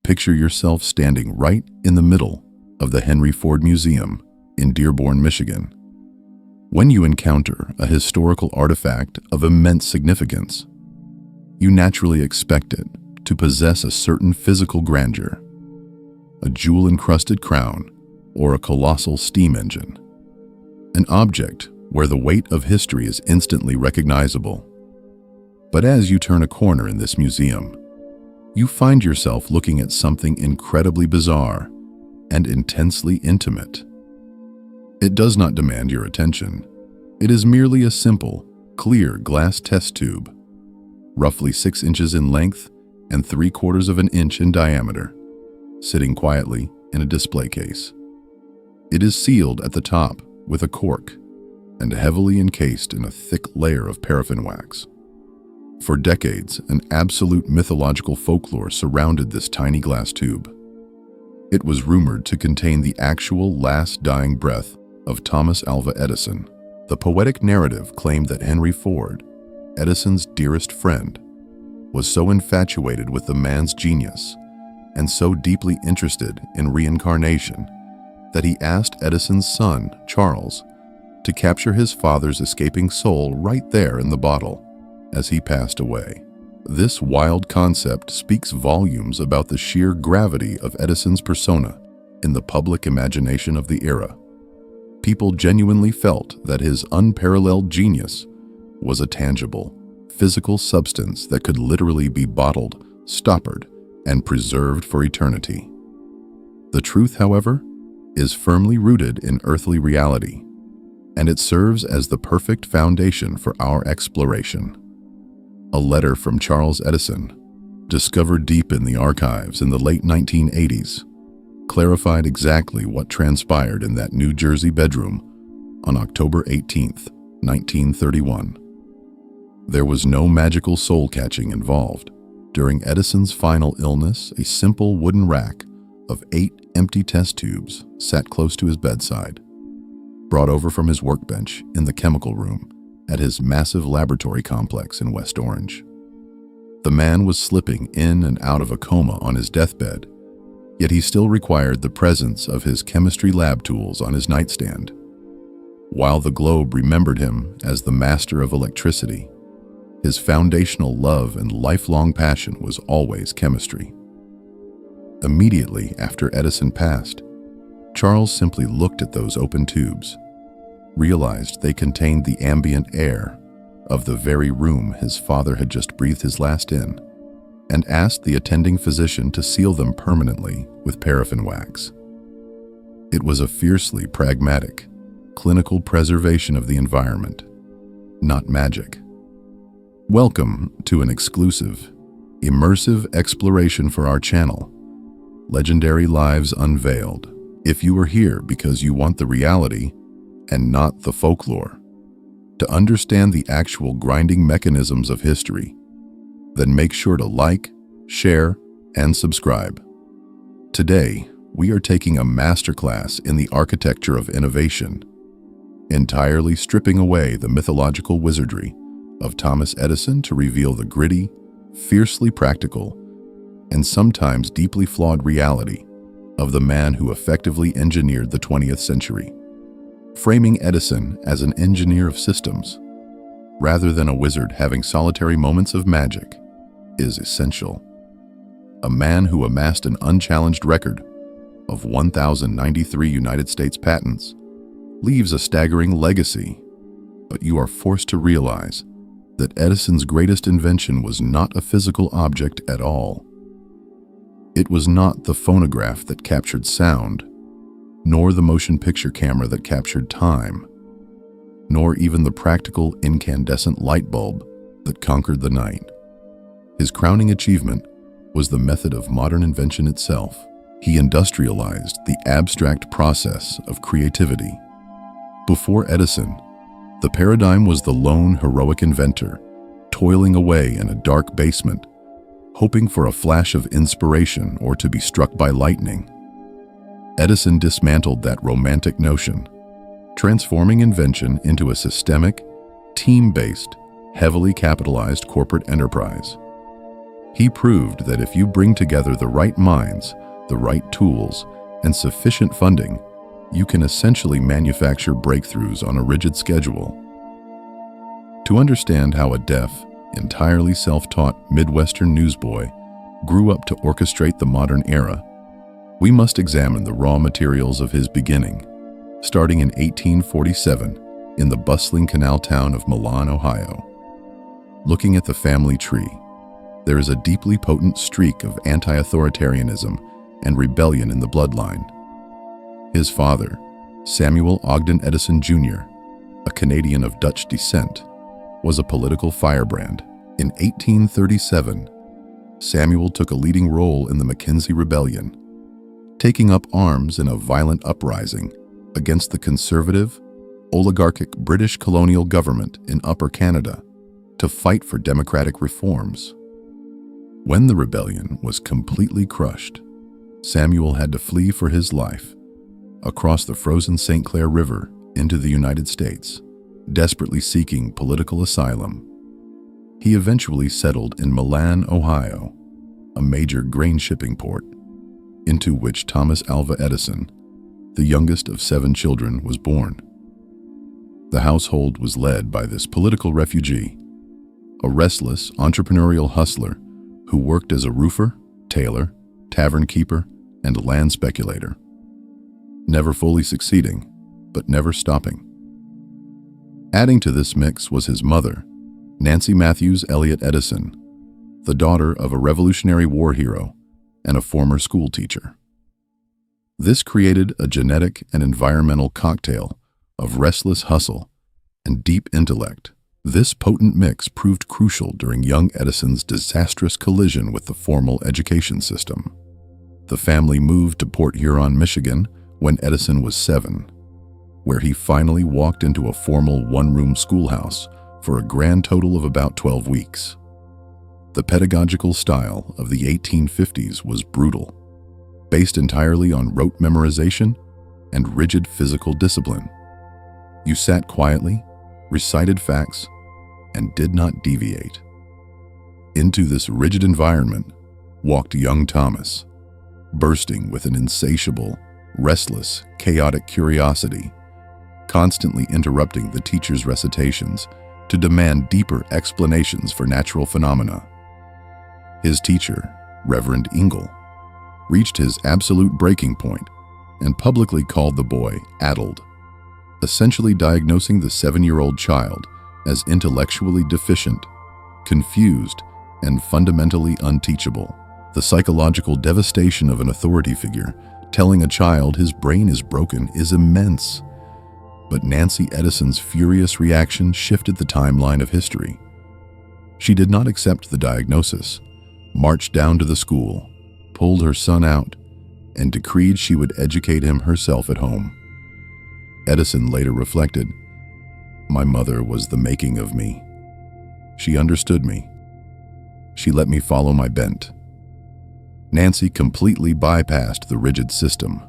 Picture yourself standing right in the middle of the Henry Ford Museum in Dearborn, Michigan. When you encounter a historical artifact of immense significance, you naturally expect it to possess a certain physical grandeur, a jewel-encrusted crown, or a colossal steam engine. An object where the weight of history is instantly recognizable. But as you turn a corner in this museum, you find yourself looking at something incredibly bizarre and intensely intimate. It does not demand your attention. It is merely a simple, clear glass test tube, roughly 6 inches in length and 3/4 of an inch in diameter, sitting quietly in a display case. It is sealed at the top with a cork and heavily encased in a thick layer of paraffin wax. For decades, an absolute mythological folklore surrounded this tiny glass tube. It was rumored to contain the actual last dying breath of Thomas Alva Edison. The poetic narrative claimed that Henry Ford, Edison's dearest friend, was so infatuated with the man's genius and so deeply interested in reincarnation that he asked Edison's son, Charles, to capture his father's escaping soul right there in the bottle as he passed away. This wild concept speaks volumes about the sheer gravity of Edison's persona in the public imagination of the era. People genuinely felt that his unparalleled genius was a tangible, physical substance that could literally be bottled, stoppered, and preserved for eternity. The truth, however, is firmly rooted in earthly reality, and it serves as the perfect foundation for our exploration. A letter from Charles Edison, discovered deep in the archives in the late 1980s, clarified exactly what transpired in that New Jersey bedroom on October 18, 1931. There was no magical soul-catching involved. During Edison's final illness, a simple wooden rack of 8 empty test tubes sat close to his bedside, brought over from his workbench in the chemical room at his massive laboratory complex in West Orange. The man was slipping in and out of a coma on his deathbed, yet he still required the presence of his chemistry lab tools on his nightstand. While the globe remembered him as the master of electricity, his foundational love and lifelong passion was always chemistry. Immediately after Edison passed, Charles simply looked at those open tubes, realized they contained the ambient air of the very room his father had just breathed his last in, and asked the attending physician to seal them permanently with paraffin wax. It was a fiercely pragmatic, clinical preservation of the environment, not magic. Welcome to an exclusive, immersive exploration for our channel, Legendary Lives Unveiled. If you are here because you want the reality and not the folklore, to understand the actual grinding mechanisms of history, then make sure to like, share, and subscribe. Today, we are taking a masterclass in the architecture of innovation, entirely stripping away the mythological wizardry of Thomas Edison to reveal the gritty, fiercely practical, and sometimes deeply flawed reality of the man who effectively engineered the 20th century. Framing Edison as an engineer of systems, rather than a wizard having solitary moments of magic, is essential. A man who amassed an unchallenged record of 1,093 United States patents leaves a staggering legacy, but you are forced to realize that Edison's greatest invention was not a physical object at all. It was not the phonograph that captured sound, nor the motion picture camera that captured time, nor even the practical incandescent light bulb that conquered the night. His crowning achievement was the method of modern invention itself. He industrialized the abstract process of creativity. Before Edison, the paradigm was the lone heroic inventor, toiling away in a dark basement, hoping for a flash of inspiration or to be struck by lightning. Edison dismantled that romantic notion, transforming invention into a systemic, team-based, heavily capitalized corporate enterprise. He proved that if you bring together the right minds, the right tools, and sufficient funding, you can essentially manufacture breakthroughs on a rigid schedule. To understand how a deaf, entirely self-taught Midwestern newsboy grew up to orchestrate the modern era, we must examine the raw materials of his beginning, starting in 1847 in the bustling canal town of Milan, Ohio. Looking at the family tree, there is a deeply potent streak of anti-authoritarianism and rebellion in the bloodline. His father, Samuel Ogden Edison Jr., a Canadian of Dutch descent, was a political firebrand. In 1837, Samuel took a leading role in the Mackenzie Rebellion, taking up arms in a violent uprising against the conservative, oligarchic British colonial government in Upper Canada to fight for democratic reforms. When the rebellion was completely crushed, Samuel had to flee for his life across the frozen St. Clair River into the United States, desperately seeking political asylum. He eventually settled in Milan, Ohio, a major grain shipping port, into which Thomas Alva Edison, the youngest of 7 children, was born. The household was led by this political refugee, a restless, entrepreneurial hustler who worked as a roofer, tailor, tavern keeper, and land speculator, never fully succeeding, but never stopping. Adding to this mix was his mother, Nancy Matthews Elliott Edison, the daughter of a Revolutionary War hero and a former school teacher. This created a genetic and environmental cocktail of restless hustle and deep intellect. This potent mix proved crucial during young Edison's disastrous collision with the formal education system. The family moved to Port Huron, Michigan, when Edison was 7, where he finally walked into a formal one-room schoolhouse for a grand total of about 12 weeks. The pedagogical style of the 1850s was brutal, based entirely on rote memorization and rigid physical discipline. You sat quietly, recited facts, and did not deviate. Into this rigid environment walked young Thomas, bursting with an insatiable, restless, chaotic curiosity, constantly interrupting the teacher's recitations to demand deeper explanations for natural phenomena. His teacher, Reverend Ingle, reached his absolute breaking point and publicly called the boy addled, essentially diagnosing the 7-year-old child as intellectually deficient, confused, and fundamentally unteachable. The psychological devastation of an authority figure telling a child his brain is broken is immense. But Nancy Edison's furious reaction shifted the timeline of history. She did not accept the diagnosis, marched down to the school, pulled her son out, and decreed she would educate him herself at home. Edison later reflected, "My mother was the making of me. She understood me. She let me follow my bent." Nancy completely bypassed the rigid system,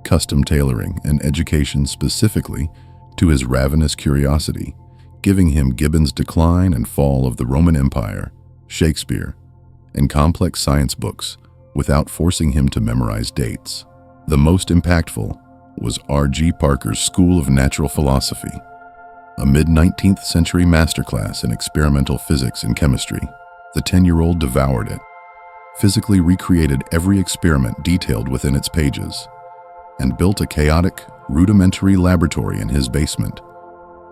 custom tailoring and education specifically to his ravenous curiosity, giving him Gibbon's Decline and Fall of the Roman Empire, Shakespeare, and complex science books without forcing him to memorize dates. The most impactful was R.G. Parker's School of Natural Philosophy, a mid-19th century masterclass in experimental physics and chemistry. The 10-year-old devoured it, physically recreated every experiment detailed within its pages, and built a chaotic, rudimentary laboratory in his basement,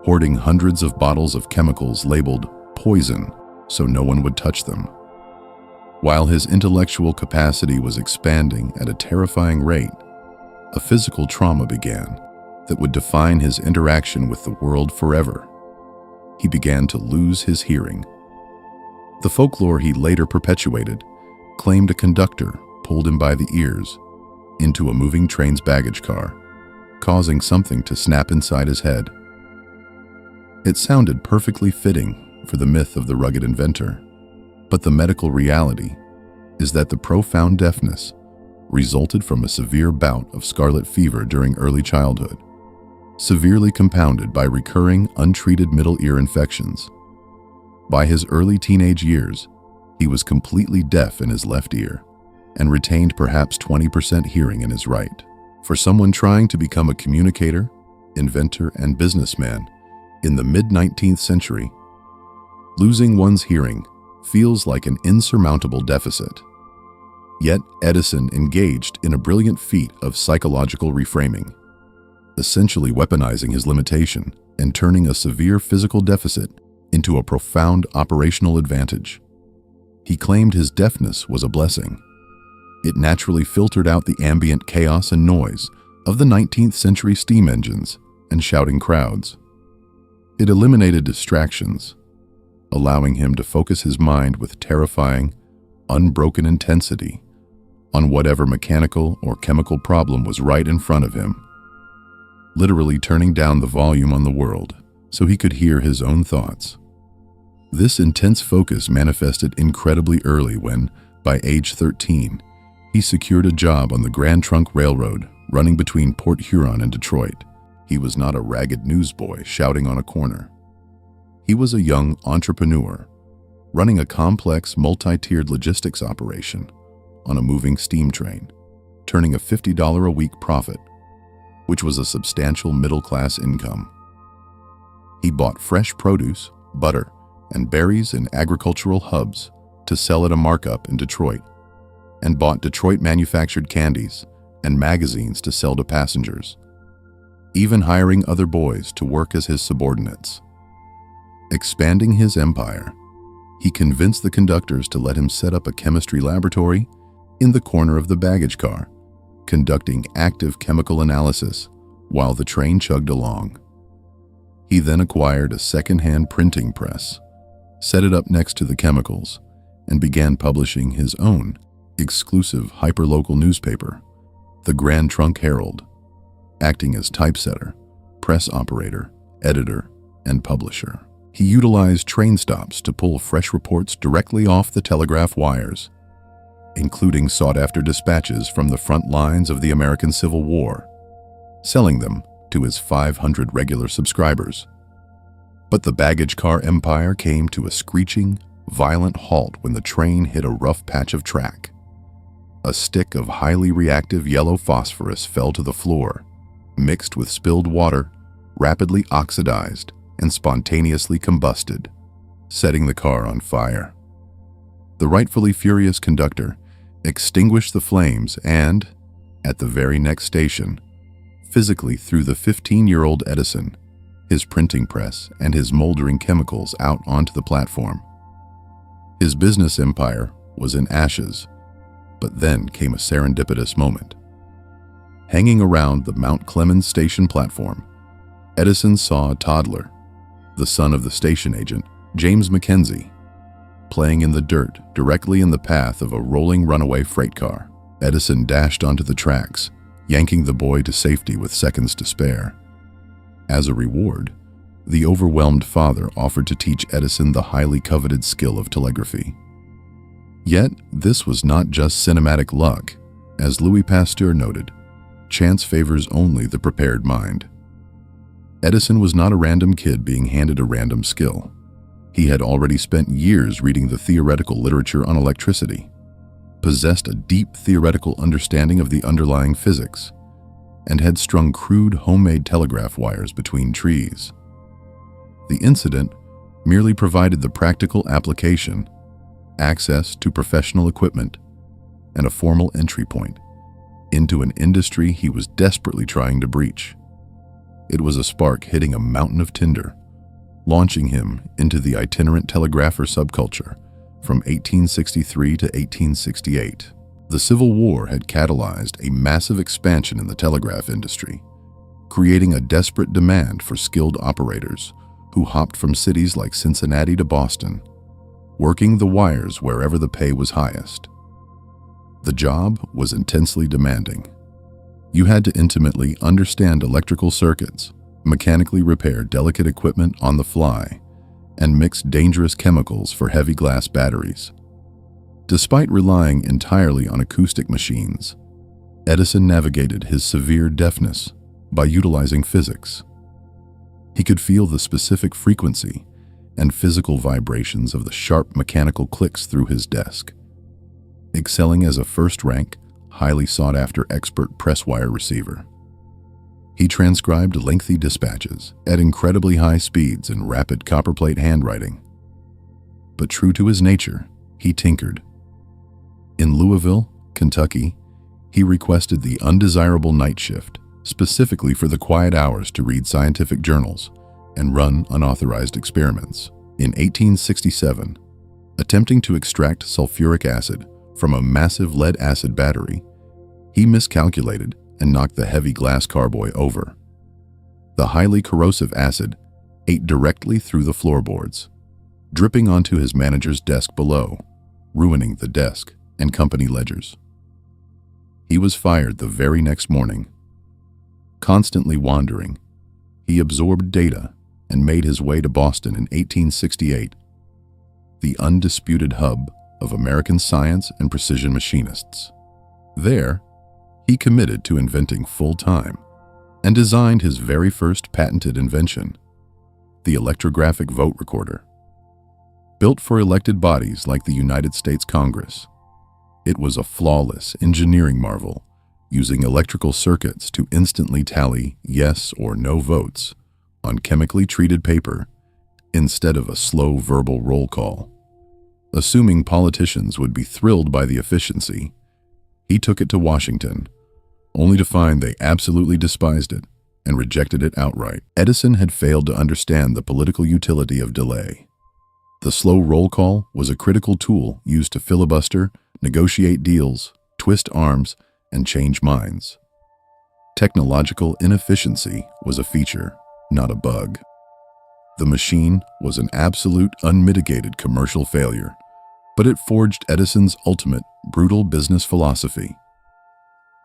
hoarding hundreds of bottles of chemicals labeled poison so no one would touch them. While his intellectual capacity was expanding at a terrifying rate, a physical trauma began that would define his interaction with the world forever. He began to lose his hearing. The folklore he later perpetuated claimed a conductor pulled him by the ears into a moving train's baggage car, causing something to snap inside his head. It sounded perfectly fitting for the myth of the rugged inventor, but the medical reality is that the profound deafness resulted from a severe bout of scarlet fever during early childhood, severely compounded by recurring untreated middle ear infections. By his early teenage years, he He was completely deaf in his left ear and retained perhaps 20% hearing in his right. For someone trying to become a communicator, inventor, and businessman in the mid-19th century, losing one's hearing feels like an insurmountable deficit. Yet Edison engaged in a brilliant feat of psychological reframing, essentially weaponizing his limitation and turning a severe physical deficit into a profound operational advantage. He claimed his deafness was a blessing. It naturally filtered out the ambient chaos and noise of the 19th century steam engines and shouting crowds. It eliminated distractions, allowing him to focus his mind with terrifying, unbroken intensity on whatever mechanical or chemical problem was right in front of him, literally turning down the volume on the world so he could hear his own thoughts. This intense focus manifested incredibly early when, by age 13, he secured a job on the Grand Trunk Railroad running between Port Huron and Detroit. He was not a ragged newsboy shouting on a corner. He was a young entrepreneur running a complex multi-tiered logistics operation on a moving steam train, turning a $50 a week profit, which was a substantial middle-class income. He bought fresh produce, butter, and berries in agricultural hubs to sell at a markup in Detroit, and bought Detroit-manufactured candies and magazines to sell to passengers, even hiring other boys to work as his subordinates. Expanding his empire, he convinced the conductors to let him set up a chemistry laboratory in the corner of the baggage car, conducting active chemical analysis while the train chugged along. He then acquired a second-hand printing press, set it up next to the chemicals, and began publishing his own exclusive hyperlocal newspaper, the Grand Trunk Herald, acting as typesetter, press operator, editor, and publisher. He utilized train stops to pull fresh reports directly off the telegraph wires, including sought-after dispatches from the front lines of the American Civil War, selling them to his 500 regular subscribers. But the baggage car empire came to a screeching, violent halt when the train hit a rough patch of track. A stick of highly reactive yellow phosphorus fell to the floor, mixed with spilled water, rapidly oxidized, and spontaneously combusted, setting the car on fire. The rightfully furious conductor extinguished the flames and, at the very next station, physically threw the 15-year-old Edison, his printing press, and his moldering chemicals out onto the platform. His business empire was in ashes, but then came a serendipitous moment. Hanging around the Mount Clemens station platform, Edison saw a toddler, the son of the station agent, James Mackenzie, playing in the dirt directly in the path of a rolling runaway freight car. Edison dashed onto the tracks, yanking the boy to safety with seconds to spare. As a reward, the overwhelmed father offered to teach Edison the highly coveted skill of telegraphy. Yet, this was not just cinematic luck. As Louis Pasteur noted, chance favors only the prepared mind. Edison was not a random kid being handed a random skill. He had already spent years reading the theoretical literature on electricity, possessed a deep theoretical understanding of the underlying physics, and had strung crude homemade telegraph wires between trees. The incident merely provided the practical application, access to professional equipment, and a formal entry point into an industry he was desperately trying to breach. It was a spark hitting a mountain of tinder, launching him into the itinerant telegrapher subculture from 1863 to 1868. The Civil War had catalyzed a massive expansion in the telegraph industry, creating a desperate demand for skilled operators who hopped from cities like Cincinnati to Boston, working the wires wherever the pay was highest. The job was intensely demanding. You had to intimately understand electrical circuits, mechanically repair delicate equipment on the fly, and mix dangerous chemicals for heavy glass batteries. Despite relying entirely on acoustic machines, Edison navigated his severe deafness by utilizing physics. He could feel the specific frequency and physical vibrations of the sharp mechanical clicks through his desk. Excelling as a first-rank, highly sought-after expert press wire receiver. He transcribed lengthy dispatches at incredibly high speeds in rapid copperplate handwriting. But true to his nature, he tinkered. In Louisville, Kentucky, he requested the undesirable night shift, specifically for the quiet hours to read scientific journals and run unauthorized experiments. In 1867, attempting to extract sulfuric acid from a massive lead-acid battery, he miscalculated and knocked the heavy glass carboy over. The highly corrosive acid ate directly through the floorboards, dripping onto his manager's desk below, ruining the desk and company ledgers. He was fired the very next morning. Constantly wandering, he absorbed data and made his way to Boston in 1868, the undisputed hub of American science and precision machinists. There, he committed to inventing full-time and designed his very first patented invention, the electrographic vote recorder. Built for elected bodies like the United States Congress, it was a flawless engineering marvel, using electrical circuits to instantly tally yes or no votes on chemically treated paper instead of a slow verbal roll call. Assuming politicians would be thrilled by the efficiency, he took it to Washington, only to find they absolutely despised it and rejected it outright. Edison had failed to understand the political utility of delay. The slow roll call was a critical tool used to filibuster, negotiate deals, twist arms, and change minds. Technological inefficiency was a feature, not a bug. The machine was an absolute, unmitigated commercial failure, but it forged Edison's ultimate, brutal business philosophy.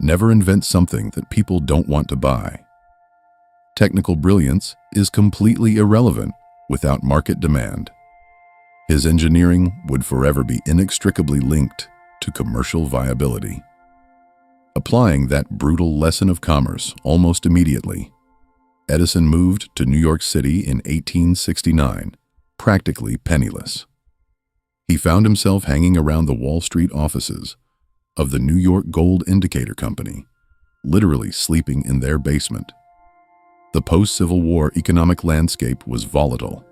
Never invent something that people don't want to buy. Technical brilliance is completely irrelevant without market demand. His engineering would forever be inextricably linked to commercial viability. Applying that brutal lesson of commerce almost immediately, Edison moved to New York City in 1869, practically penniless. He found himself hanging around the Wall Street offices of the New York Gold Indicator Company, literally sleeping in their basement. The post-Civil War economic landscape was volatile,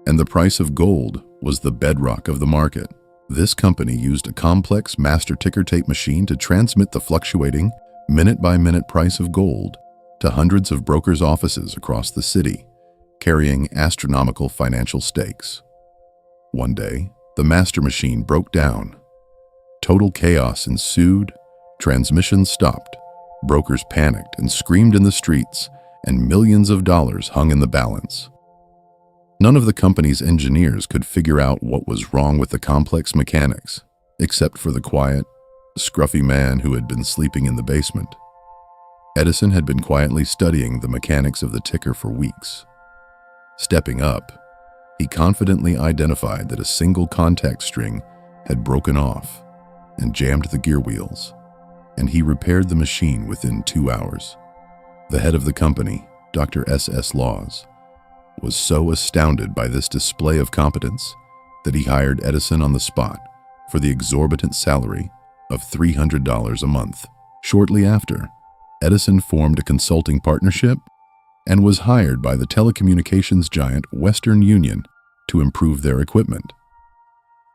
and the price of gold was the bedrock of the market. This company used a complex master ticker tape machine to transmit the fluctuating, minute-by-minute price of gold to hundreds of brokers' offices across the city, carrying astronomical financial stakes. One day, the master machine broke down. Total chaos ensued, transmissions stopped, brokers panicked and screamed in the streets, and millions of dollars hung in the balance. None of the company's engineers could figure out what was wrong with the complex mechanics, except for the quiet, scruffy man who had been sleeping in the basement. Edison had been quietly studying the mechanics of the ticker for weeks. Stepping up, he confidently identified that a single contact string had broken off and jammed the gear wheels, and he repaired the machine within 2 hours. The head of the company, Dr. S.S. Laws, was so astounded by this display of competence that he hired Edison on the spot for the exorbitant salary of $300 a month. Shortly after, Edison formed a consulting partnership and was hired by the telecommunications giant Western Union to improve their equipment,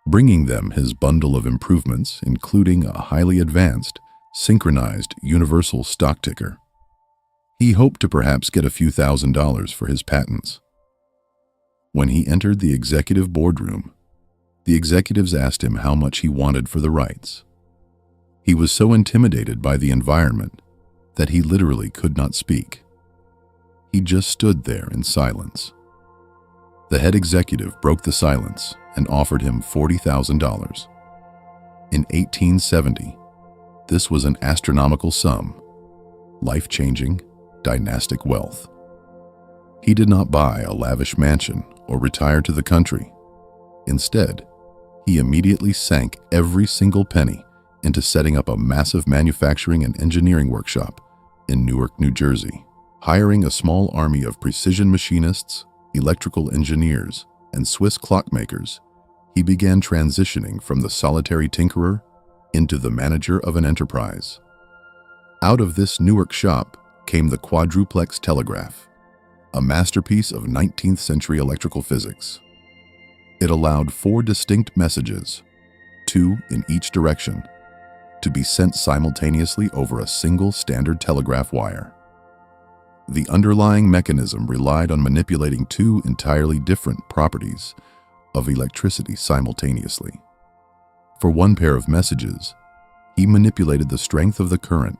bringing them his bundle of improvements, including a highly advanced, synchronized universal stock ticker. He hoped to perhaps get a few $1,000s for his patents. When he entered the executive boardroom, the executives asked him how much he wanted for the rights. He was so intimidated by the environment that he literally could not speak. He just stood there in silence. The head executive broke the silence and offered him $40,000. In 1870, this was an astronomical sum, life-changing, dynastic wealth. He did not buy a lavish mansion or retire to the country. Instead, he immediately sank every single penny into setting up a massive manufacturing and engineering workshop in Newark, New Jersey, hiring a small army of precision machinists, electrical engineers, and Swiss clockmakers, he began transitioning from the solitary tinkerer into the manager of an enterprise. Out of this Newark shop came the quadruplex telegraph, a masterpiece of 19th century electrical physics. It allowed 4 distinct messages, 2 in each direction, to be sent simultaneously over a single standard telegraph wire. The underlying mechanism relied on manipulating 2 entirely different properties of electricity simultaneously. For one pair of messages, he manipulated the strength of the current,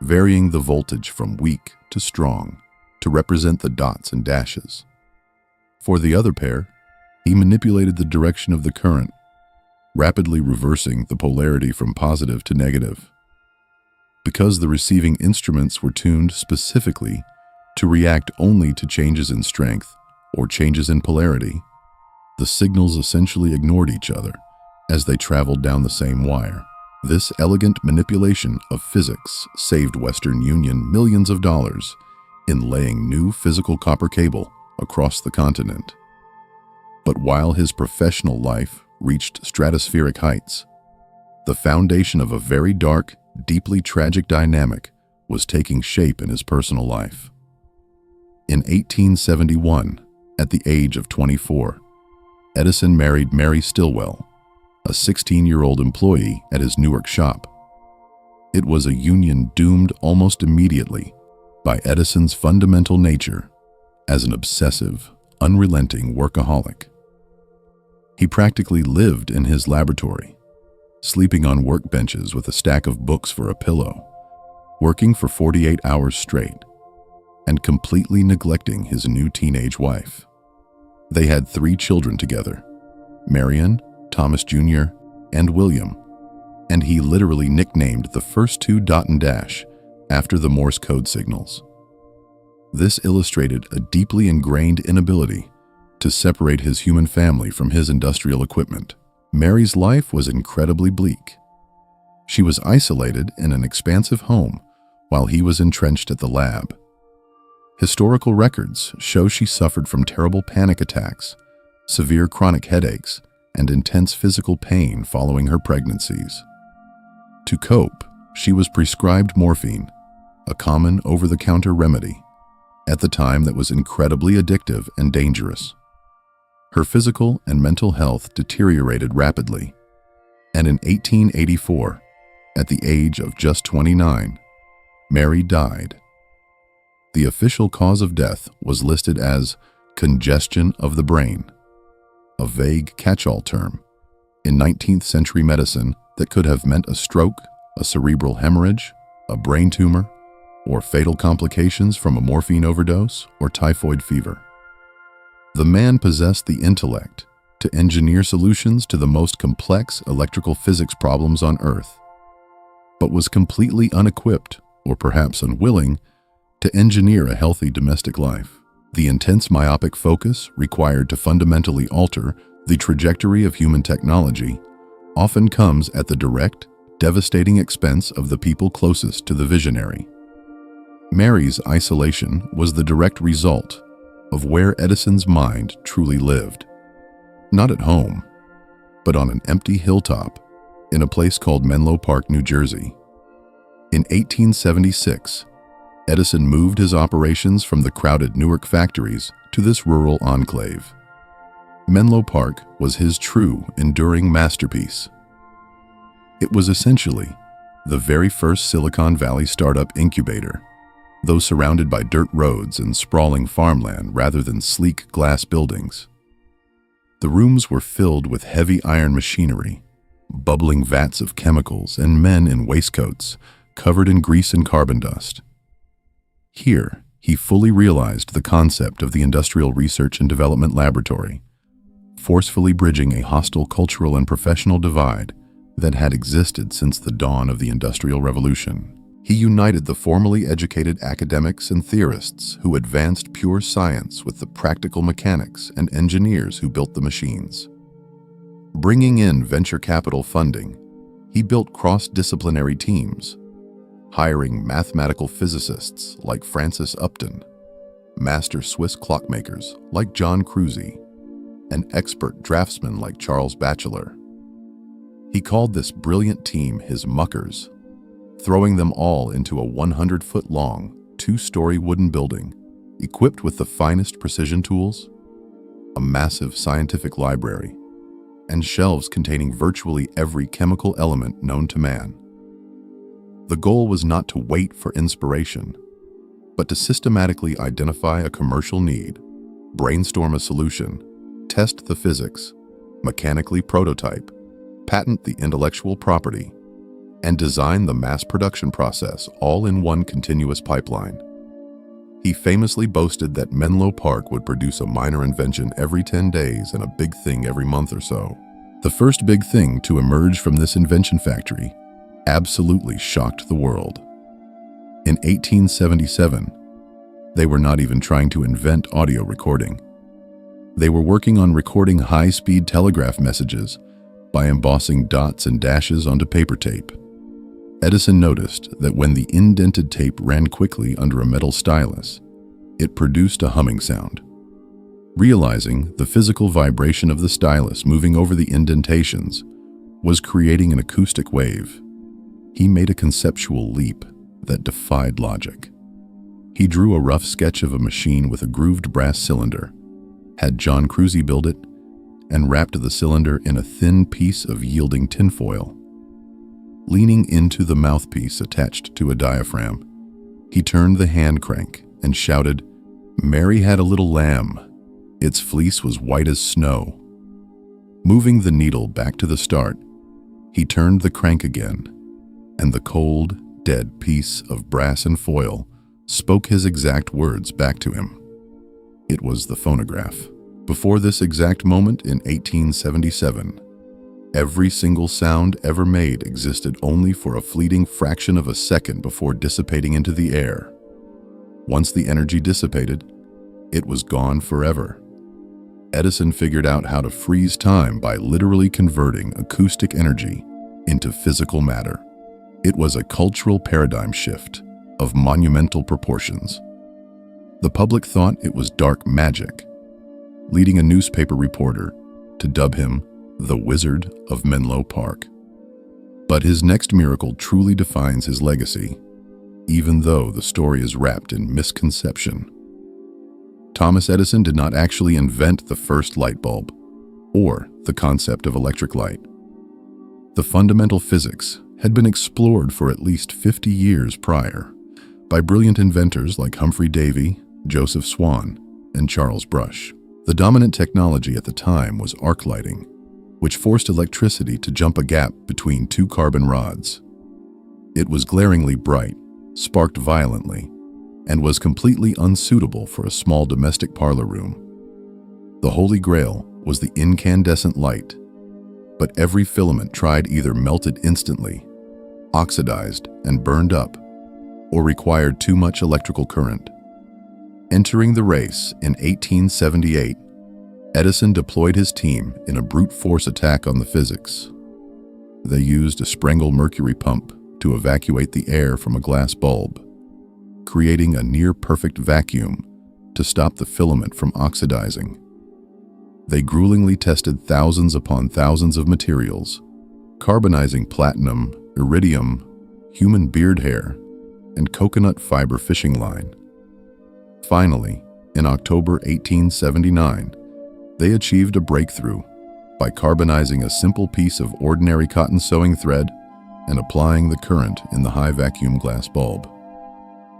varying the voltage from weak to strong to represent the dots and dashes. For the other pair, he manipulated the direction of the current, rapidly reversing the polarity from positive to negative. Because the receiving instruments were tuned specifically to react only to changes in strength or changes in polarity, the signals essentially ignored each other as they traveled down the same wire. This elegant manipulation of physics saved Western Union millions of dollars in laying new physical copper cable across the continent. But while his professional life reached stratospheric heights, the foundation of a very dark, deeply tragic dynamic was taking shape in his personal life. In 1871, at the age of 24, Edison married Mary Stilwell, a 16-year-old employee at his Newark shop. It was a union doomed almost immediately by Edison's fundamental nature as an obsessive, unrelenting workaholic. He practically lived in his laboratory, sleeping on workbenches with a stack of books for a pillow, working for 48 hours straight, and completely neglecting his new teenage wife. They had 3 children together, Marion, Thomas Jr., and William, and he literally nicknamed the first 2 dot and dash after the Morse code signals. This illustrated a deeply ingrained inability to separate his human family from his industrial equipment. Mary's life was incredibly bleak. She was isolated in an expansive home while he was entrenched at the lab. Historical records show she suffered from terrible panic attacks, severe chronic headaches, and intense physical pain following her pregnancies. To cope, she was prescribed morphine, a common over-the-counter remedy, at the time that was incredibly addictive and dangerous. Her physical and mental health deteriorated rapidly, and in 1884, at the age of just 29, Mary died. The official cause of death was listed as congestion of the brain, a vague catch-all term in 19th century medicine that could have meant a stroke, a cerebral hemorrhage, a brain tumor, or fatal complications from a morphine overdose or typhoid fever. The man possessed the intellect to engineer solutions to the most complex electrical physics problems on Earth, but was completely unequipped, or perhaps unwilling, to engineer a healthy domestic life. The intense myopic focus required to fundamentally alter the trajectory of human technology often comes at the direct, devastating expense of the people closest to the visionary. Mary's isolation was the direct result of where Edison's mind truly lived. Not at home, but on an empty hilltop in a place called Menlo Park, New Jersey. In 1876, Edison moved his operations from the crowded Newark factories to this rural enclave. Menlo Park was his true, enduring masterpiece. It was essentially the very first Silicon Valley startup incubator, though surrounded by dirt roads and sprawling farmland rather than sleek glass buildings. The rooms were filled with heavy iron machinery, bubbling vats of chemicals, and men in waistcoats covered in grease and carbon dust. Here, he fully realized the concept of the Industrial Research and Development Laboratory, forcefully bridging a hostile cultural and professional divide that had existed since the dawn of the Industrial Revolution. He united the formally educated academics and theorists who advanced pure science with the practical mechanics and engineers who built the machines. Bringing in venture capital funding, he built cross-disciplinary teams, hiring mathematical physicists like Francis Upton, master Swiss clockmakers like John Cruzy, and expert draftsmen like Charles Batchelor. He called this brilliant team his muckers, throwing them all into a 100-foot-long, 2-story wooden building, equipped with the finest precision tools, a massive scientific library, and shelves containing virtually every chemical element known to man. The goal was not to wait for inspiration, but to systematically identify a commercial need, brainstorm a solution, test the physics, mechanically prototype, patent the intellectual property, and design the mass production process all in one continuous pipeline. He famously boasted that Menlo Park would produce a minor invention every 10 days and a big thing every month or so. The first big thing to emerge from this invention factory absolutely shocked the world. In 1877, they were not even trying to invent audio recording. They were working on recording high-speed telegraph messages by embossing dots and dashes onto paper tape. Edison noticed that when the indented tape ran quickly under a metal stylus, it produced a humming sound. Realizing the physical vibration of the stylus moving over the indentations was creating an acoustic wave, he made a conceptual leap that defied logic. He drew a rough sketch of a machine with a grooved brass cylinder, had John Cruzy build it, and wrapped the cylinder in a thin piece of yielding tinfoil. Leaning into the mouthpiece attached to a diaphragm, he turned the hand crank and shouted, "Mary had a little lamb. Its fleece was white as snow." Moving the needle back to the start, he turned the crank again, and the cold, dead piece of brass and foil spoke his exact words back to him. It was the phonograph. Before this exact moment in 1877, every single sound ever made existed only for a fleeting fraction of a second before dissipating into the air. Once the energy dissipated, it was gone forever. Edison figured out how to freeze time by literally converting acoustic energy into physical matter. It was a cultural paradigm shift of monumental proportions. The public thought it was dark magic, leading a newspaper reporter to dub him the Wizard of Menlo Park. But his next miracle truly defines his legacy, even though the story is wrapped in misconception. Thomas Edison did not actually invent the first light bulb or the concept of electric light. The fundamental physics had been explored for at least 50 years prior by brilliant inventors like Humphrey Davy, Joseph Swan, and Charles Brush. The dominant technology at the time was arc lighting, which forced electricity to jump a gap between two carbon rods. It was glaringly bright, sparked violently, and was completely unsuitable for a small domestic parlor room. The holy grail was the incandescent light, but every filament tried either melted instantly, oxidized and burned up, or required too much electrical current. Entering the race in 1878, Edison deployed his team in a brute force attack on the physics. They used a Sprengel mercury pump to evacuate the air from a glass bulb, creating a near-perfect vacuum to stop the filament from oxidizing. They gruelingly tested thousands upon thousands of materials, carbonizing platinum, iridium, human beard hair, and coconut fiber fishing line. Finally, in October 1879, they achieved a breakthrough by carbonizing a simple piece of ordinary cotton sewing thread and applying the current in the high vacuum glass bulb.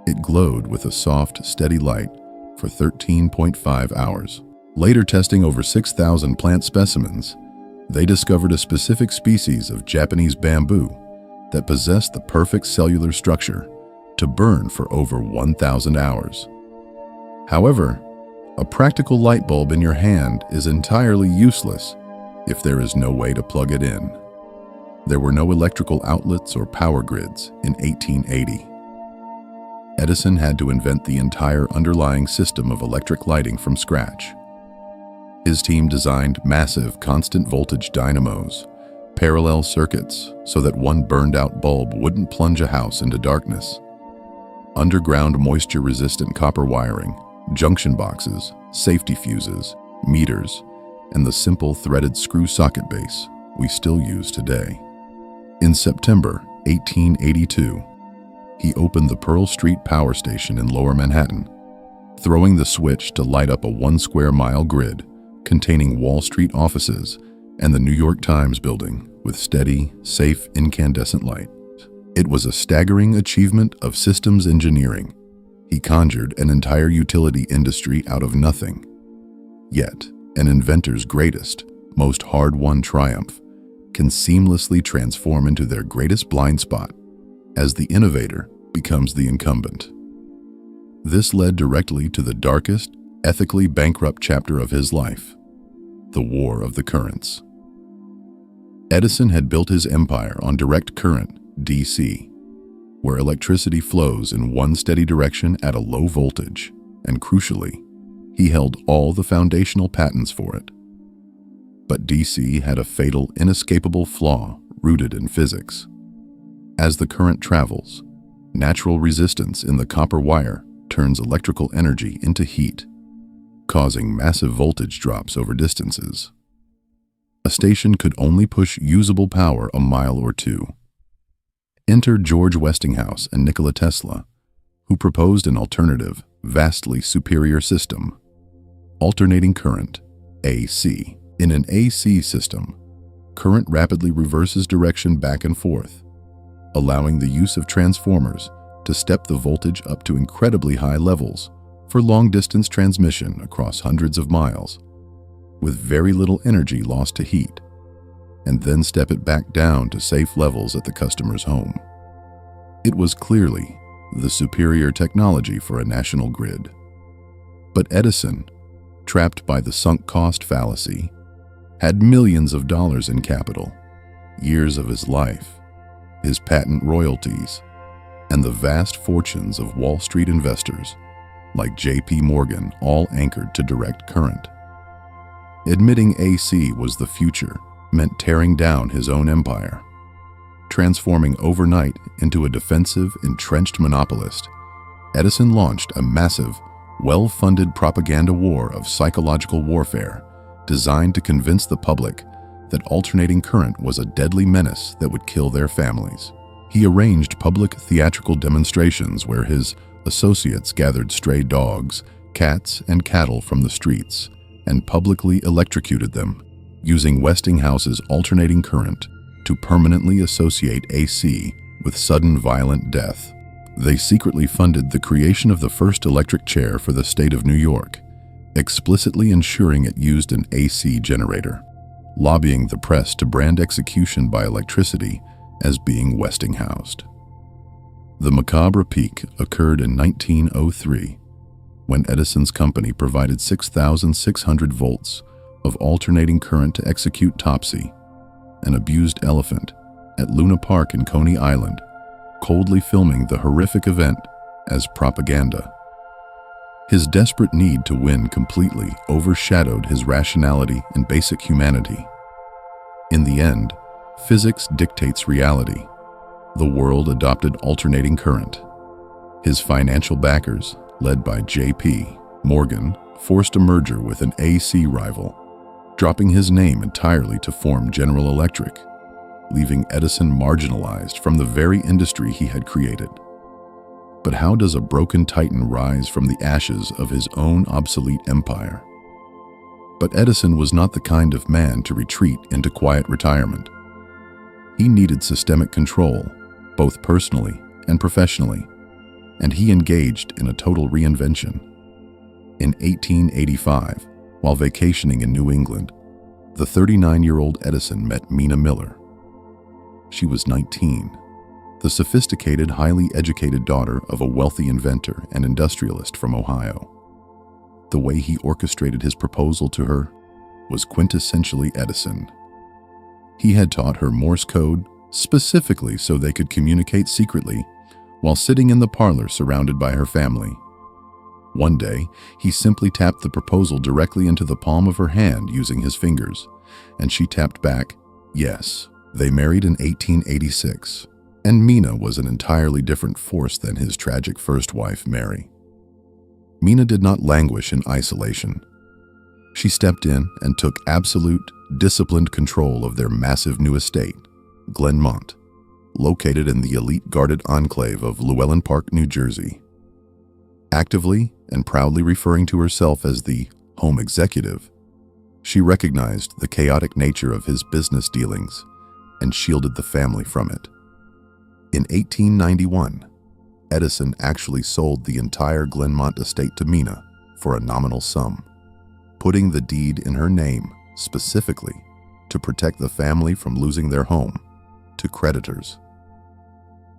It glowed with a soft, steady light for 13.5 hours. Later testing over 6,000 plant specimens, they discovered a specific species of Japanese bamboo that possessed the perfect cellular structure to burn for over 1,000 hours. However, a practical light bulb in your hand is entirely useless if there is no way to plug it in. There were no electrical outlets or power grids in 1880. Edison had to invent the entire underlying system of electric lighting from scratch. His team designed massive constant voltage dynamos, parallel circuits so that one burned-out bulb wouldn't plunge a house into darkness, underground moisture-resistant copper wiring, junction boxes, safety fuses, meters, and the simple threaded screw socket base we still use today. In September 1882, he opened the Pearl Street Power Station in Lower Manhattan, throwing the switch to light up a 1-square-mile grid containing Wall Street offices and the New York Times building with steady, safe, incandescent light. It was a staggering achievement of systems engineering. He conjured an entire utility industry out of nothing. Yet, an inventor's greatest, most hard-won triumph can seamlessly transform into their greatest blind spot as the innovator becomes the incumbent. This led directly to the darkest, ethically bankrupt chapter of his life, the War of the Currents. Edison had built his empire on direct current, DC, where electricity flows in one steady direction at a low voltage, and crucially, he held all the foundational patents for it. But DC had a fatal, inescapable flaw rooted in physics. As the current travels, natural resistance in the copper wire turns electrical energy into heat, causing massive voltage drops over distances. A station could only push usable power a mile or two. Enter George Westinghouse and Nikola Tesla, who proposed an alternative, vastly superior system: alternating current, AC. In an AC system, current rapidly reverses direction back and forth, allowing the use of transformers to step the voltage up to incredibly high levels for long-distance transmission across hundreds of miles, with very little energy lost to heat, and then step it back down to safe levels at the customer's home. It was clearly the superior technology for a national grid. But Edison, trapped by the sunk cost fallacy, had millions of dollars in capital, years of his life, his patent royalties, and the vast fortunes of Wall Street investors like J.P. Morgan, all anchored to direct current. Admitting AC was the future meant tearing down his own empire. Transforming overnight into a defensive, entrenched monopolist, Edison launched a massive, well-funded propaganda war of psychological warfare designed to convince the public that alternating current was a deadly menace that would kill their families. He arranged public theatrical demonstrations where his associates gathered stray dogs, cats, and cattle from the streets and publicly electrocuted them, using Westinghouse's alternating current to permanently associate AC with sudden violent death. They secretly funded the creation of the first electric chair for the state of New York, explicitly ensuring it used an AC generator, lobbying the press to brand execution by electricity as being Westinghoused. The macabre peak occurred in 1903, when Edison's company provided 6,600 volts of alternating current to execute Topsy, an abused elephant, at Luna Park in Coney Island, coldly filming the horrific event as propaganda. His desperate need to win completely overshadowed his rationality and basic humanity. In the end, physics dictates reality. The world adopted alternating current. His financial backers, led by J.P. Morgan, forced a merger with an AC rival, dropping his name entirely to form General Electric, leaving Edison marginalized from the very industry he had created. But how does a broken titan rise from the ashes of his own obsolete empire? But Edison was not the kind of man to retreat into quiet retirement. He needed systemic control, both personally and professionally, and he engaged in a total reinvention. In 1885, while vacationing in New England, the 39-year-old Edison met Mina Miller. She was 19, the sophisticated, highly educated daughter of a wealthy inventor and industrialist from Ohio. The way he orchestrated his proposal to her was quintessentially Edison. He had taught her Morse code specifically so they could communicate secretly while sitting in the parlor surrounded by her family. One day, he simply tapped the proposal directly into the palm of her hand using his fingers, and she tapped back, yes. They married in 1886, and Mina was an entirely different force than his tragic first wife, Mary. Mina did not languish in isolation. She stepped in and took absolute, disciplined control of their massive new estate, Glenmont, located in the elite-guarded enclave of Llewellyn Park, New Jersey. Actively and proudly referring to herself as the home executive, she recognized the chaotic nature of his business dealings and shielded the family from it. In 1891, Edison actually sold the entire Glenmont estate to Mina for a nominal sum, putting the deed in her name specifically to protect the family from losing their home to creditors.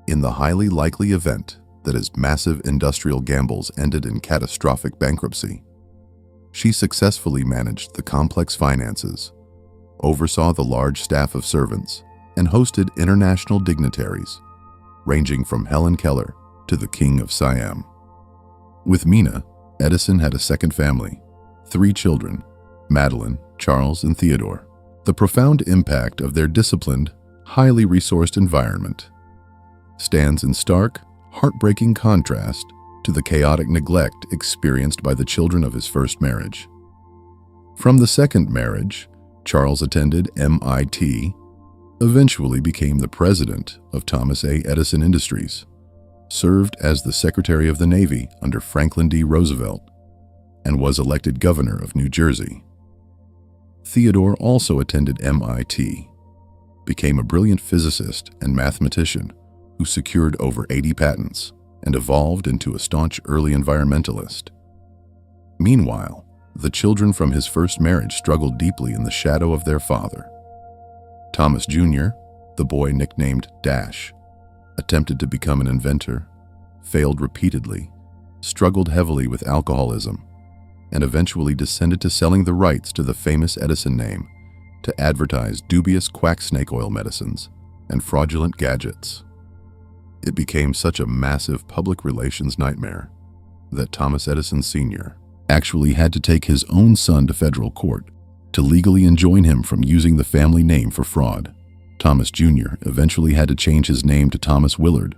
In the highly likely event that his massive industrial gambles ended in catastrophic bankruptcy, she successfully managed the complex finances, oversaw the large staff of servants, and hosted international dignitaries, ranging from Helen Keller to the King of Siam. With Mina, Edison had a second family, 3 children, Madeline, Charles, and Theodore. The profound impact of their disciplined, highly resourced environment stands in stark, heartbreaking contrast to the chaotic neglect experienced by the children of his first marriage. From the second marriage, Charles attended MIT, eventually became the president of Thomas A. Edison Industries, served as the Secretary of the Navy under Franklin D. Roosevelt, and was elected governor of New Jersey. Theodore also attended MIT, became a brilliant physicist and mathematician who secured over 80 patents and evolved into a staunch early environmentalist. Meanwhile, the children from his first marriage struggled deeply in the shadow of their father. Thomas Jr., the boy nicknamed Dash, attempted to become an inventor, failed repeatedly, struggled heavily with alcoholism, and eventually descended to selling the rights to the famous Edison name to advertise dubious quack snake oil medicines and fraudulent gadgets. It became such a massive public relations nightmare that Thomas Edison Sr. actually had to take his own son to federal court to legally enjoin him from using the family name for fraud. Thomas Jr. eventually had to change his name to Thomas Willard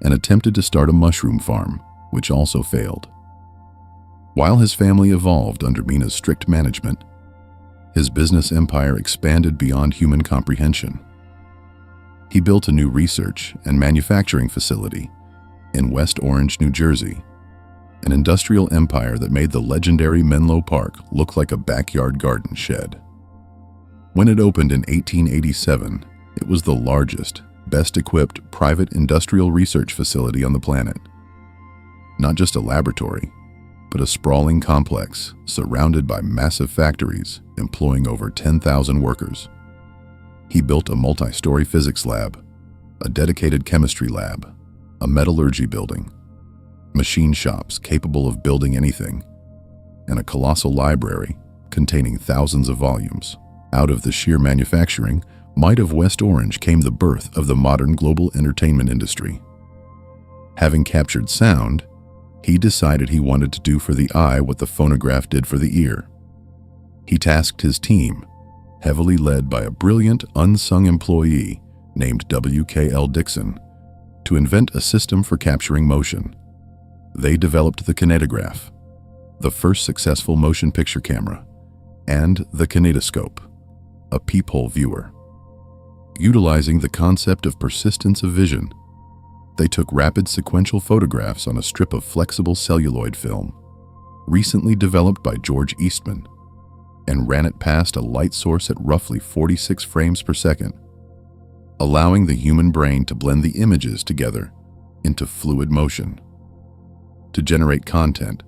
and attempted to start a mushroom farm, which also failed. While his family evolved under Mina's strict management, his business empire expanded beyond human comprehension. He built a new research and manufacturing facility in West Orange, New Jersey, an industrial empire that made the legendary Menlo Park look like a backyard garden shed. When it opened in 1887, it was the largest, best-equipped private industrial research facility on the planet. Not just a laboratory, but a sprawling complex surrounded by massive factories employing over 10,000 workers. He built a multi-story physics lab, a dedicated chemistry lab, a metallurgy building, machine shops capable of building anything, and a colossal library containing thousands of volumes. Out of the sheer manufacturing might of West Orange came the birth of the modern global entertainment industry. Having captured sound, he decided he wanted to do for the eye what the phonograph did for the ear. He tasked his team, heavily led by a brilliant, unsung employee named W.K.L. Dixon, to invent a system for capturing motion. They developed the kinetograph, the first successful motion picture camera, and the kinetoscope, a peephole viewer. Utilizing the concept of persistence of vision, they took rapid sequential photographs on a strip of flexible celluloid film, recently developed by George Eastman, and ran it past a light source at roughly 46 frames per second, allowing the human brain to blend the images together into fluid motion. To generate content,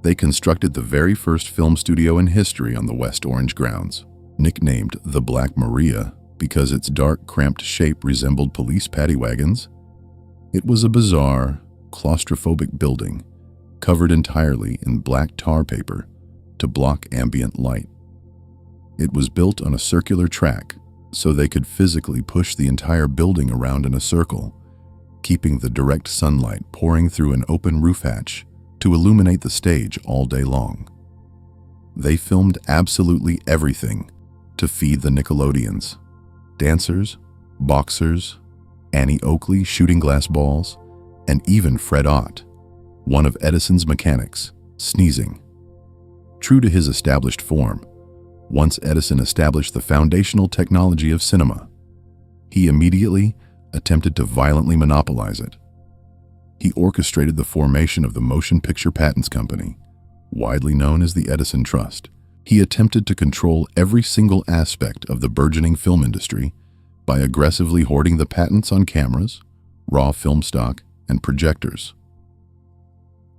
they constructed the very first film studio in history on the West Orange grounds, nicknamed the Black Maria because its dark, cramped shape resembled police paddy wagons. It was a bizarre, claustrophobic building covered entirely in black tar paper to block ambient light. It was built on a circular track so they could physically push the entire building around in a circle, keeping the direct sunlight pouring through an open roof hatch to illuminate the stage all day long. They filmed absolutely everything to feed the Nickelodeons: dancers, boxers, Annie Oakley shooting glass balls, and even Fred Ott, one of Edison's mechanics, sneezing. True to his established form, once Edison established the foundational technology of cinema, he immediately attempted to violently monopolize it. He orchestrated the formation of the Motion Picture Patents Company, widely known as the Edison Trust. He attempted to control every single aspect of the burgeoning film industry by aggressively hoarding the patents on cameras, raw film stock, and projectors.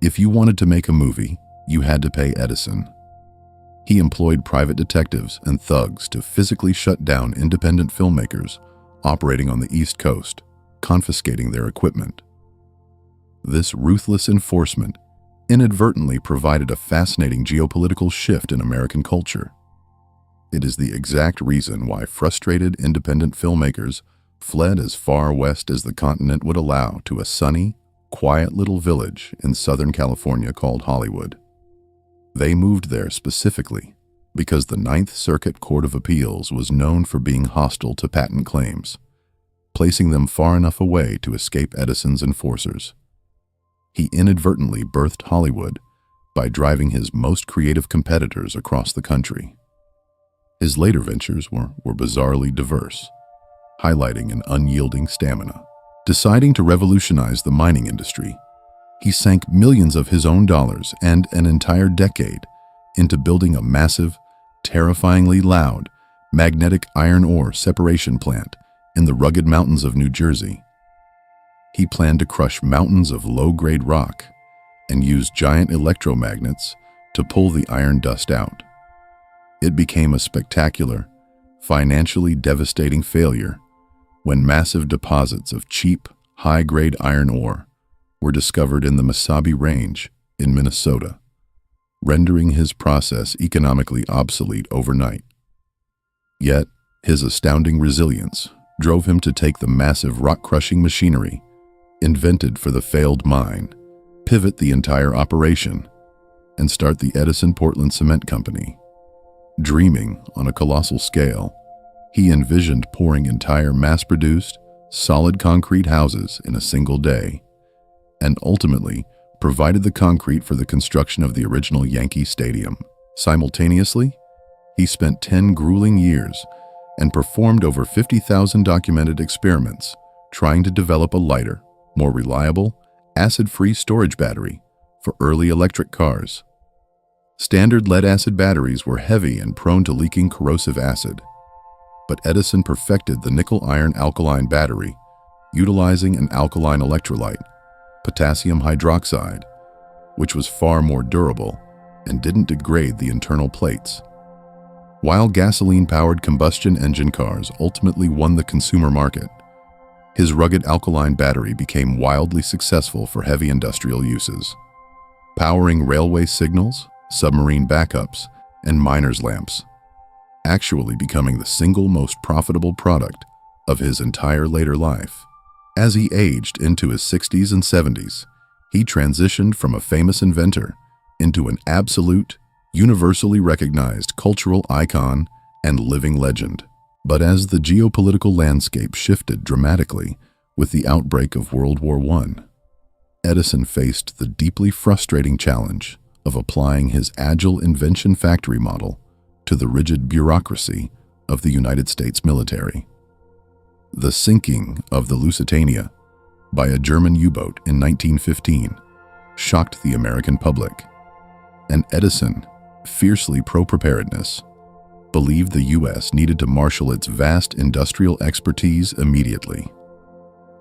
If you wanted to make a movie, you had to pay Edison. He employed private detectives and thugs to physically shut down independent filmmakers operating on the East Coast, confiscating their equipment. This ruthless enforcement inadvertently provided a fascinating geopolitical shift in American culture. It is the exact reason why frustrated independent filmmakers fled as far west as the continent would allow to a sunny, quiet little village in Southern California called Hollywood. They moved there specifically because the Ninth Circuit Court of Appeals was known for being hostile to patent claims, placing them far enough away to escape Edison's enforcers. He inadvertently birthed Hollywood by driving his most creative competitors across the country. His later ventures were bizarrely diverse, highlighting an unyielding stamina. Deciding to revolutionize the mining industry, he sank millions of his own dollars and an entire decade into building a massive, terrifyingly loud, magnetic iron ore separation plant in the rugged mountains of New Jersey. He planned to crush mountains of low-grade rock and use giant electromagnets to pull the iron dust out. It became a spectacular, financially devastating failure when massive deposits of cheap, high-grade iron ore were discovered in the Mesabi Range in Minnesota, rendering his process economically obsolete overnight. Yet, his astounding resilience drove him to take the massive rock-crushing machinery invented for the failed mine, pivot the entire operation, and start the Edison Portland Cement Company. Dreaming on a colossal scale, he envisioned pouring entire mass-produced, solid concrete houses in a single day, and ultimately provided the concrete for the construction of the original Yankee Stadium. Simultaneously, he spent 10 grueling years and performed over 50,000 documented experiments trying to develop a lighter, more reliable, acid-free storage battery for early electric cars. Standard lead-acid batteries were heavy and prone to leaking corrosive acid, but Edison perfected the nickel-iron alkaline battery, utilizing an alkaline electrolyte, potassium hydroxide, which was far more durable and didn't degrade the internal plates. While gasoline-powered combustion engine cars ultimately won the consumer market, his rugged alkaline battery became wildly successful for heavy industrial uses, powering railway signals, submarine backups, and miners' lamps, actually becoming the single most profitable product of his entire later life. As he aged into his 60s and 70s, he transitioned from a famous inventor into an absolute, universally recognized cultural icon and living legend. But as the geopolitical landscape shifted dramatically with the outbreak of World War I, Edison faced the deeply frustrating challenge of applying his agile invention factory model to the rigid bureaucracy of the United States military. The sinking of the Lusitania by a German U-boat in 1915 shocked the American public, and Edison, fiercely pro-preparedness, believed the U.S. needed to marshal its vast industrial expertise immediately.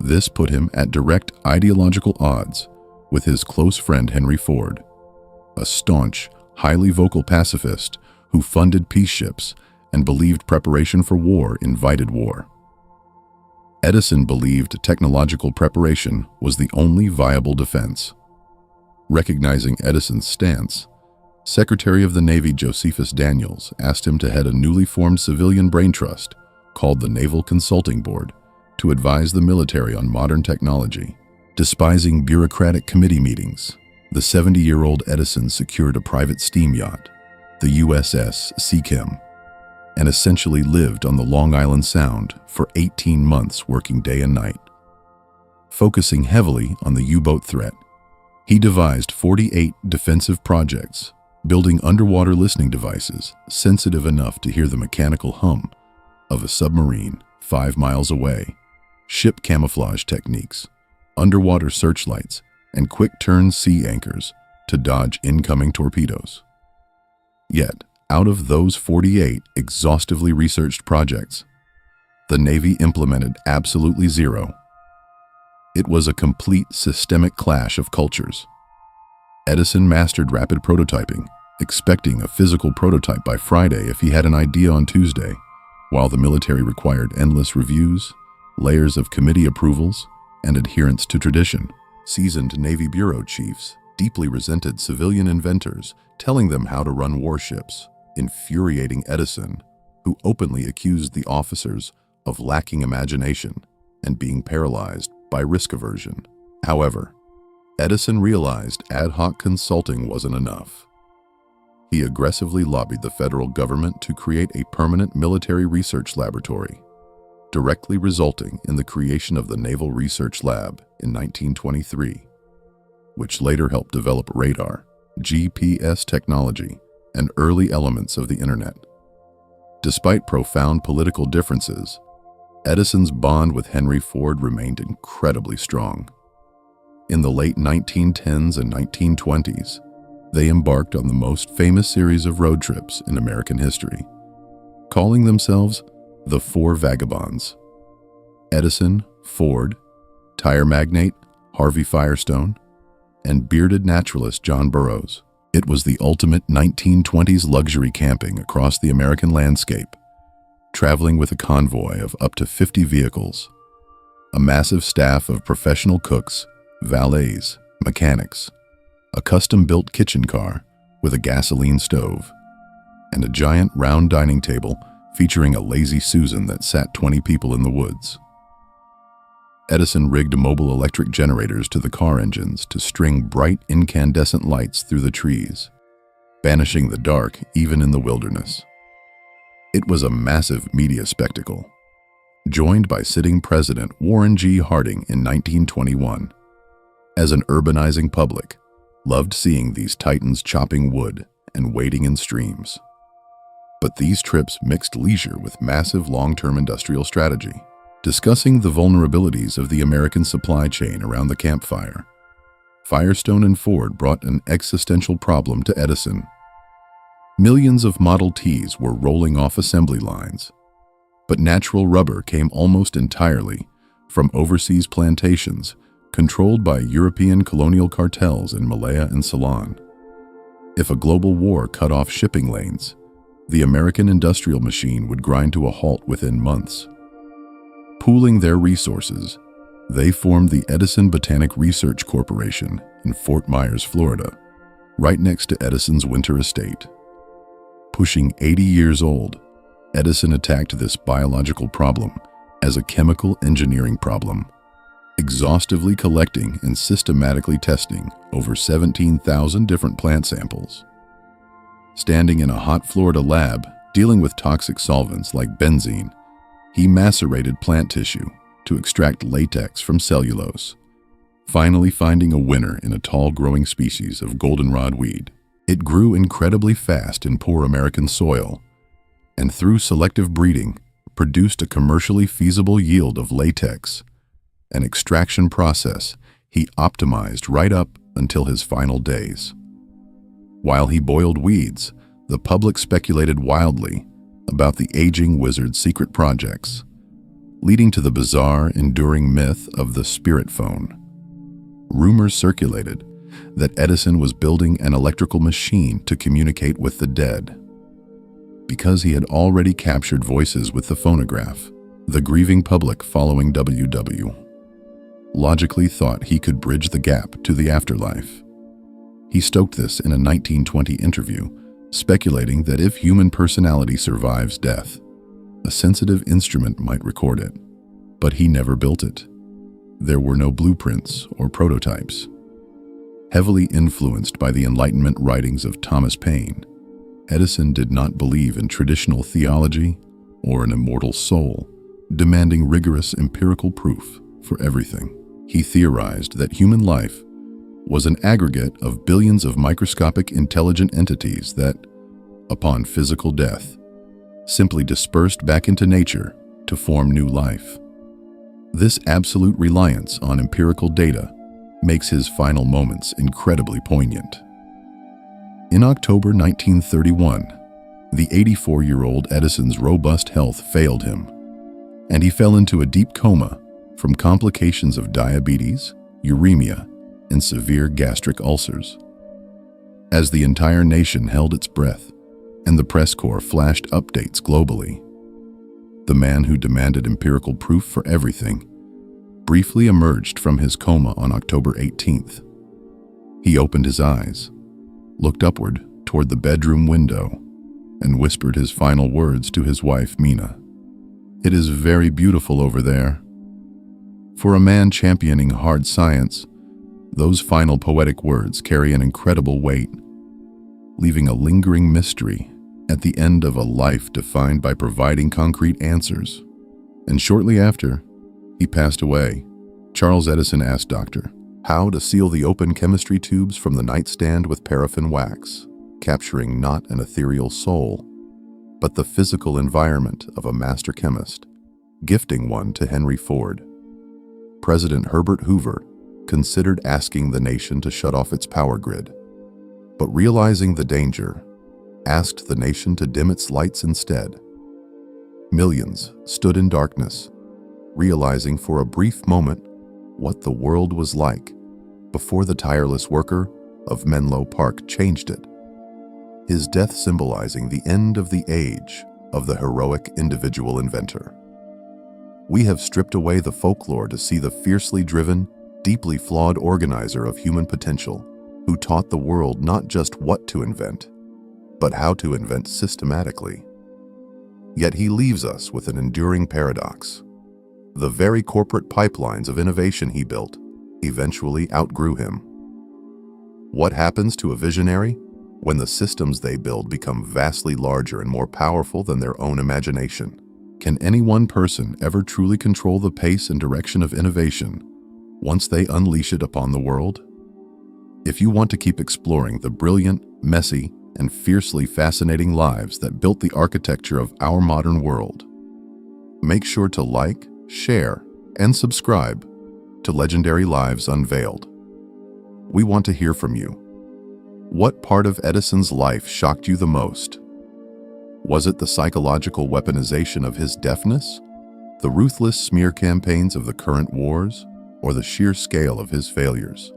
This put him at direct ideological odds with his close friend Henry Ford, a staunch, highly vocal pacifist who funded peace ships and believed preparation for war invited war. Edison believed technological preparation was the only viable defense. Recognizing Edison's stance, Secretary of the Navy Josephus Daniels asked him to head a newly formed civilian brain trust called the Naval Consulting Board to advise the military on modern technology. Despising bureaucratic committee meetings, the 70-year-old Edison secured a private steam yacht, the USS Seachem, and essentially lived on the Long Island Sound for 18 months working day and night. Focusing heavily on the U-boat threat, he devised 48 defensive projects building underwater listening devices sensitive enough to hear the mechanical hum of a submarine 5 miles away, ship camouflage techniques, underwater searchlights, and quick-turn sea anchors to dodge incoming torpedoes. Yet, out of those 48 exhaustively researched projects, the Navy implemented absolutely zero. It was a complete systemic clash of cultures. Edison mastered rapid prototyping, expecting a physical prototype by Friday if he had an idea on Tuesday, while the military required endless reviews, layers of committee approvals, and adherence to tradition. Seasoned Navy bureau chiefs deeply resented civilian inventors telling them how to run warships, infuriating Edison, who openly accused the officers of lacking imagination and being paralyzed by risk aversion. However, Edison realized ad hoc consulting wasn't enough. He aggressively lobbied the federal government to create a permanent military research laboratory, directly resulting in the creation of the Naval Research Lab in 1923, which later helped develop radar, GPS technology, and early elements of the internet. Despite profound political differences, Edison's bond with Henry Ford remained incredibly strong. In the late 1910s and 1920s, they embarked on the most famous series of road trips in American history, calling themselves the Four Vagabonds. Edison, Ford, tire magnate Harvey Firestone, and bearded naturalist John Burroughs. It was the ultimate 1920s luxury camping across the American landscape, traveling with a convoy of up to 50 vehicles, a massive staff of professional cooks, valets, mechanics, a custom-built kitchen car with a gasoline stove, and a giant round dining table featuring a lazy Susan that sat 20 people in the woods. Edison rigged mobile electric generators to the car engines to string bright incandescent lights through the trees, banishing the dark even in the wilderness. It was a massive media spectacle, joined by sitting President Warren G. Harding in 1921. As an urbanizing public, loved seeing these titans chopping wood and wading in streams. But these trips mixed leisure with massive long-term industrial strategy, discussing the vulnerabilities of the American supply chain around the campfire. Firestone and Ford brought an existential problem to Edison. Millions of Model Ts were rolling off assembly lines, but natural rubber came almost entirely from overseas plantations controlled by European colonial cartels in Malaya and Ceylon. If a global war cut off shipping lanes, the American industrial machine would grind to a halt within months. Pooling their resources, they formed the Edison Botanic Research Corporation in Fort Myers, Florida, right next to Edison's winter estate. Pushing 80 years old, Edison attacked this biological problem as a chemical engineering problem, exhaustively collecting and systematically testing over 17,000 different plant samples. Standing in a hot Florida lab dealing with toxic solvents like benzene, he macerated plant tissue to extract latex from cellulose, finally finding a winner in a tall growing species of goldenrod weed. It grew incredibly fast in poor American soil, and through selective breeding, produced a commercially feasible yield of latex, an extraction process he optimized right up until his final days. While he boiled weeds, the public speculated wildly about the aging wizard's secret projects, leading to the bizarre, enduring myth of the spirit phone. Rumors circulated that Edison was building an electrical machine to communicate with the dead. Because he had already captured voices with the phonograph, the grieving public following WW logically thought he could bridge the gap to the afterlife. He stoked this in a 1920 interview, speculating that if human personality survives death, a sensitive instrument might record it. But he never built it. There were no blueprints or prototypes. Heavily influenced by the Enlightenment writings of Thomas Paine, Edison did not believe in traditional theology or an immortal soul, demanding rigorous empirical proof for everything. He theorized that human life was an aggregate of billions of microscopic intelligent entities that, upon physical death, simply dispersed back into nature to form new life. This absolute reliance on empirical data makes his final moments incredibly poignant. In October 1931, the 84-year-old Edison's robust health failed him, and he fell into a deep coma from complications of diabetes, uremia, and severe gastric ulcers. As the entire nation held its breath and the press corps flashed updates globally, the man who demanded empirical proof for everything briefly emerged from his coma on October 18th. He opened his eyes, looked upward toward the bedroom window, and whispered his final words to his wife, Mina. "It is very beautiful over there." For a man championing hard science, those final poetic words carry an incredible weight, leaving a lingering mystery at the end of a life defined by providing concrete answers. And shortly after he passed away, Charles Edison asked Dr. Howe to seal the open chemistry tubes from the nightstand with paraffin wax, capturing not an ethereal soul, but the physical environment of a master chemist, gifting one to Henry Ford. President Herbert Hoover considered asking the nation to shut off its power grid, but realizing the danger, asked the nation to dim its lights instead. Millions stood in darkness, realizing for a brief moment what the world was like before the tireless worker of Menlo Park changed it. His death symbolizing the end of the age of the heroic individual inventor. We have stripped away the folklore to see the fiercely driven, deeply flawed organizer of human potential who taught the world not just what to invent, but how to invent systematically. Yet he leaves us with an enduring paradox. The very corporate pipelines of innovation he built eventually outgrew him. What happens to a visionary when the systems they build become vastly larger and more powerful than their own imagination? Can any one person ever truly control the pace and direction of innovation once they unleash it upon the world? If you want to keep exploring the brilliant, messy, and fiercely fascinating lives that built the architecture of our modern world, make sure to like, share, and subscribe to Legendary Lives Unveiled. We want to hear from you. What part of Edison's life shocked you the most? Was it the psychological weaponization of his deafness, the ruthless smear campaigns of the current wars, or the sheer scale of his failures?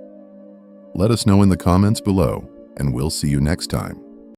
Let us know in the comments below, and we'll see you next time.